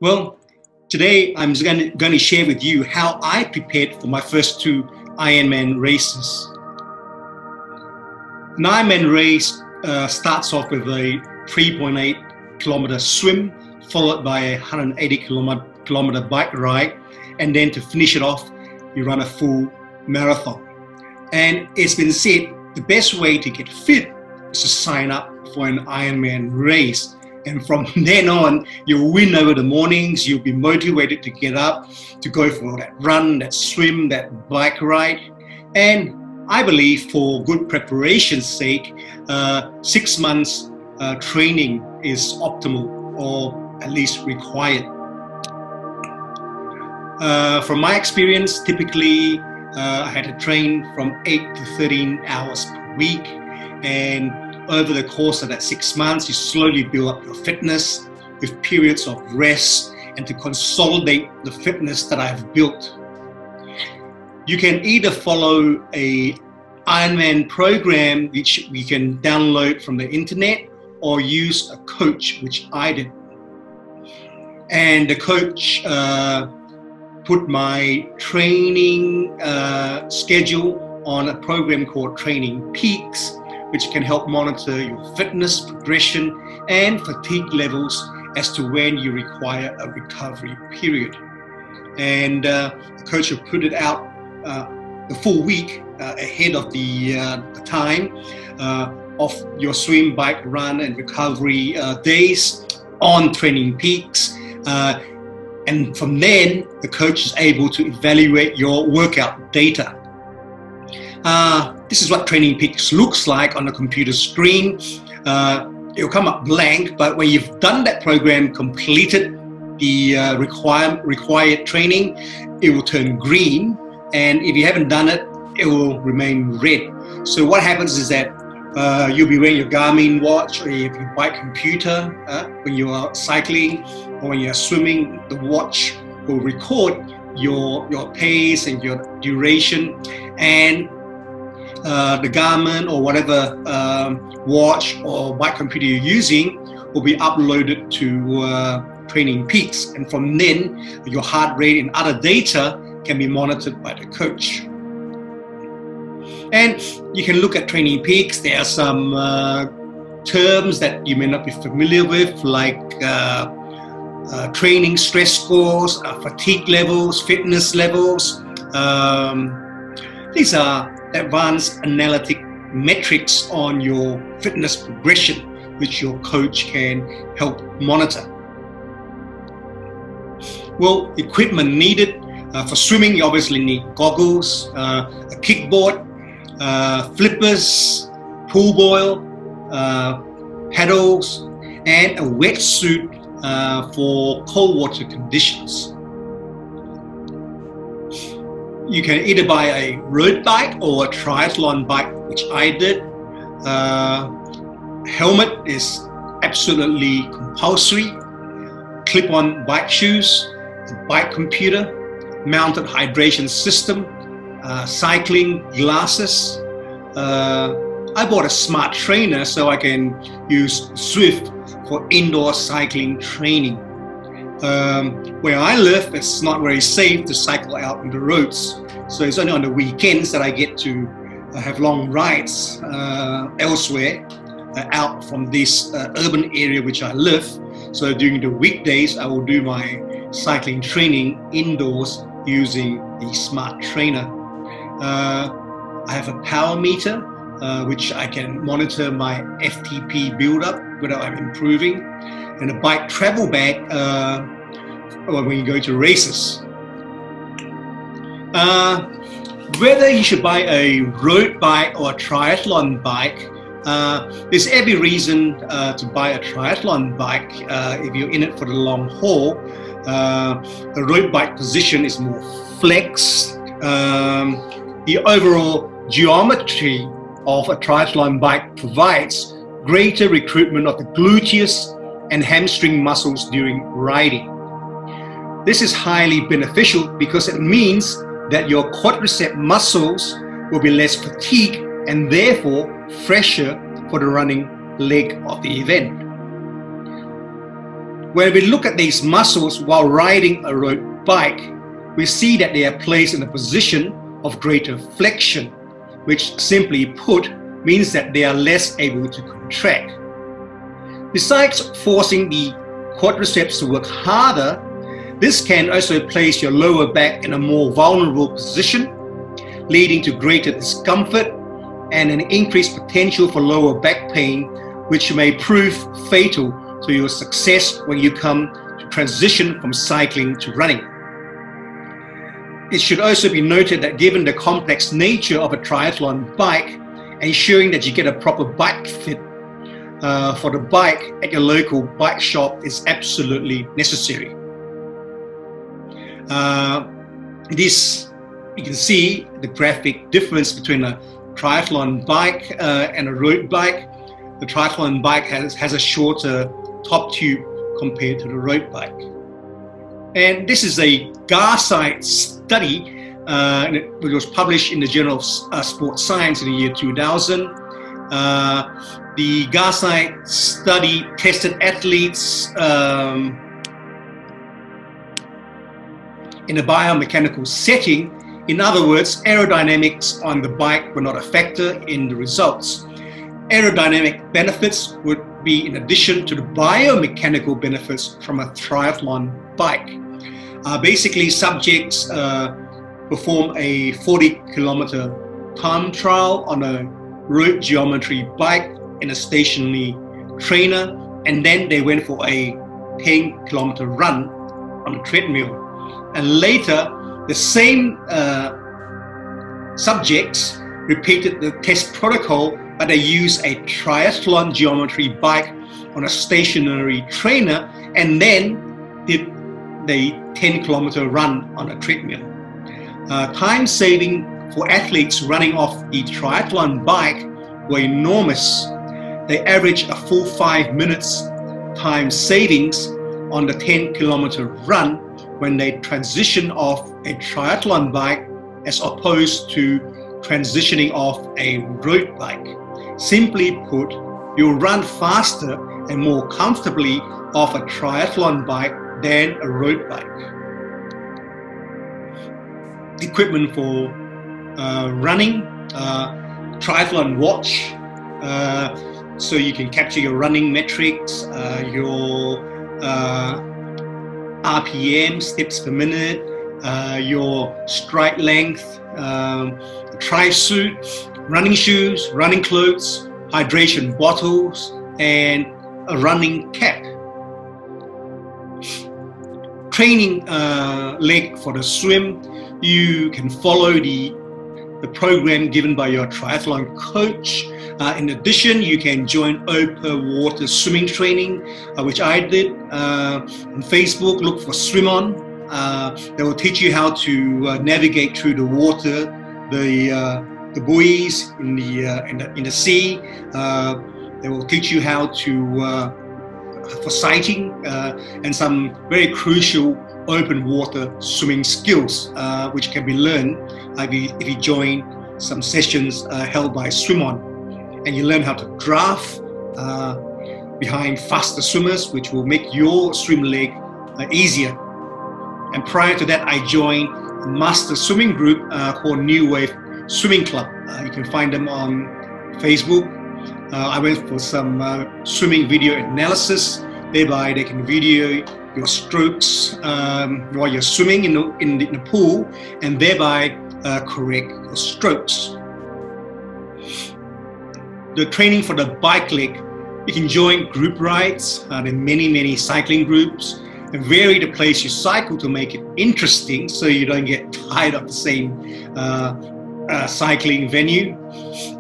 Well, today I'm going to share with you how I prepared for my first two Ironman races. An Ironman race starts off with a 3.8 kilometer swim, followed by a 180 kilometer bike ride, and then to finish it off, you run a full marathon. And it's been said the best way to get fit is to sign up for an Ironman race. And from then on, you'll win over the mornings, you'll be motivated to get up, to go for that run, that swim, that bike ride. And I believe for good preparation's sake, 6 months training is optimal, or at least required. From my experience, typically I had to train from 8 to 13 hours per week. And over the course of that 6 months, you slowly build up your fitness with periods of rest and to consolidate the fitness that I've built. You can either follow a Ironman program, which we can download from the internet, or use a coach, which I did. And the coach put my training schedule on a program called Training Peaks, which can help monitor your fitness, progression, and fatigue levels as to when you require a recovery period. And the coach will put it out the full week ahead of the time of your swim, bike, run, and recovery days on Training Peaks. And from then, the coach is able to evaluate your workout data. This is what Training Peaks looks like on the computer screen. It'll come up blank, but when you've done that program, completed the required training, it will turn green. And if you haven't done it, it will remain red. So what happens is that you'll be wearing your Garmin watch, or if you buy a computer when you are cycling or when you're swimming, the watch will record your pace and your duration, and the Garmin or whatever watch or bike computer you're using will be uploaded to Training Peaks, and from then your heart rate and other data can be monitored by the coach. And you can look at Training Peaks. There are some terms that you may not be familiar with, like training stress scores, fatigue levels, fitness levels. These are advanced analytic metrics on your fitness progression, which your coach can help monitor. Well, equipment needed. For swimming, you obviously need goggles, a kickboard, flippers, pool buoy, paddles, and a wetsuit for cold water conditions. You can either buy a road bike or a triathlon bike, which I did. Helmet is absolutely compulsory. Clip-on bike shoes, a bike computer, mounted hydration system, cycling glasses. I bought a smart trainer so I can use Swift for indoor cycling training. Where I live, it's not very safe to cycle out on the roads, so it's only on the weekends that I get to have long rides elsewhere out from this urban area which I live. So during the weekdays, I will do my cycling training indoors using the smart trainer. I have a power meter which I can monitor my FTP build-up, whether I'm improving, and a bike travel bag when you go to races. Whether you should buy a road bike or a triathlon bike, there's every reason to buy a triathlon bike if you're in it for the long haul. The road bike position is more flexed. The overall geometry of a triathlon bike provides greater recruitment of the gluteus and hamstring muscles during riding. This is highly beneficial because it means that your quadricep muscles will be less fatigued and therefore fresher for the running leg of the event. When we look at these muscles while riding a road bike, we see that they are placed in a position of greater flexion, which simply put means that they are less able to contract. Besides forcing the quadriceps to work harder, this can also place your lower back in a more vulnerable position, leading to greater discomfort and an increased potential for lower back pain, which may prove fatal to your success when you come to transition from cycling to running. It should also be noted that given the complex nature of a triathlon bike, ensuring that you get a proper bike fit for the bike at your local bike shop is absolutely necessary. You can see the graphic difference between a triathlon bike and a road bike. The triathlon bike has a shorter top tube compared to the road bike. And this is a Garside study which was published in the Journal of Sports Science in the year 2000. The Garside study tested athletes in a biomechanical setting. In other words, aerodynamics on the bike were not a factor in the results. Aerodynamic benefits would be in addition to the biomechanical benefits from a triathlon bike. Basically, subjects perform a 40-kilometer time trial on a road geometry bike in a stationary trainer, and then they went for a 10-kilometer run on a treadmill. And later, the same subjects repeated the test protocol, but they used a triathlon geometry bike on a stationary trainer and then did the 10-kilometer run on a treadmill. Time saving for athletes running off the triathlon bike were enormous. They averaged a full 5 minutes time savings on the 10-kilometer run when they transition off a triathlon bike as opposed to transitioning off a road bike. Simply put, you'll run faster and more comfortably off a triathlon bike than a road bike. Equipment for running, triathlon watch, so you can capture your running metrics, your RPM, steps per minute, your stride length, tri suit, running shoes, running clothes, hydration bottles, and a running cap. Training leg for the swim, you can follow the program given by your triathlon coach. In addition, you can join open water swimming training, which I did. On Facebook, look for Swim On. They will teach you how to navigate through the water, the buoys in the sea. They will teach you how to for sighting and some very crucial open water swimming skills, which can be learned if you join some sessions held by Swim On. And you learn how to draft behind faster swimmers, which will make your swim leg easier. And prior to that, I joined a master swimming group called New Wave Swimming Club. You can find them on Facebook. I went for some swimming video analysis. Thereby, they can video your strokes while you're swimming in the pool, and thereby correct your strokes. The training for the bike leg, you can join group rides. There are many cycling groups, and vary the place you cycle to make it interesting so you don't get tired of the same cycling venue.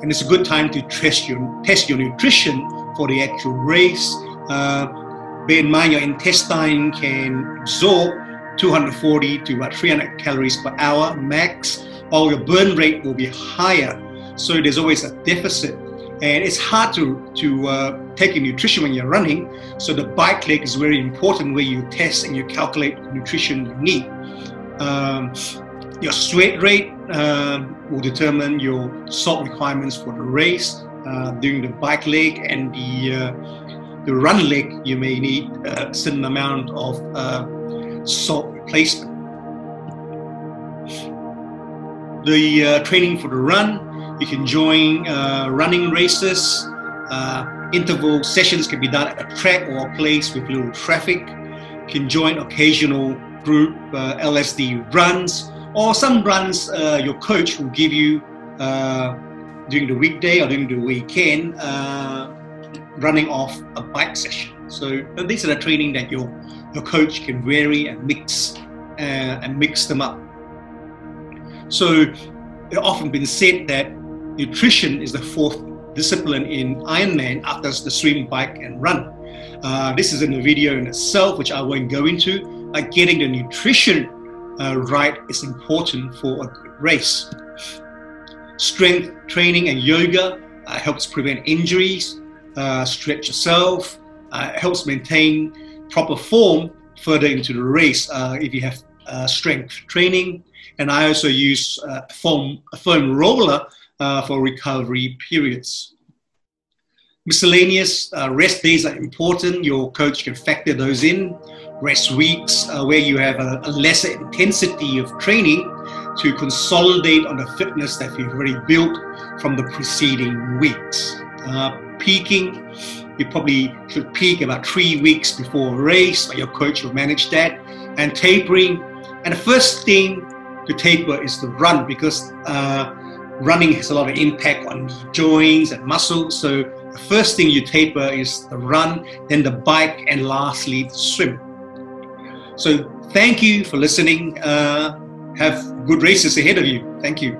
And it's a good time to test your nutrition for the actual race. Bear in mind your intestine can absorb 240 to about 300 calories per hour max, while your burn rate will be higher. So there's always a deficit. And it's hard to take your nutrition when you're running. So the bike leg is very important, where you test and you calculate the nutrition you need. Your sweat rate will determine your salt requirements for the race during the bike leg, and the your run leg, you may need a certain amount of salt replacement. The training for the run, you can join running races. Interval sessions can be done at a track or a place with little traffic. You can join occasional group LSD runs, or some runs your coach will give you during the weekday or during the weekend, running off a bike session. So these are the training that your coach can vary and mix them up. So it's often been said that nutrition is the fourth discipline in Ironman after the swim, bike, and run. This is in a video in itself, which I won't go into. Getting the nutrition right is important for a good race. Strength training and yoga helps prevent injuries, stretch yourself, helps maintain proper form further into the race if you have strength training. And I also use a foam roller for recovery periods. Miscellaneous rest days are important. Your coach can factor those in. Rest weeks where you have a lesser intensity of training to consolidate on the fitness that you've already built from the preceding weeks. Peaking, you probably should peak about 3 weeks before a race, but your coach will manage that. And tapering, and the first thing to taper is the run, because running has a lot of impact on the joints and muscles. So the first thing you taper is the run, then the bike, and lastly the swim. So thank you for listening. Have good races ahead of you. Thank you.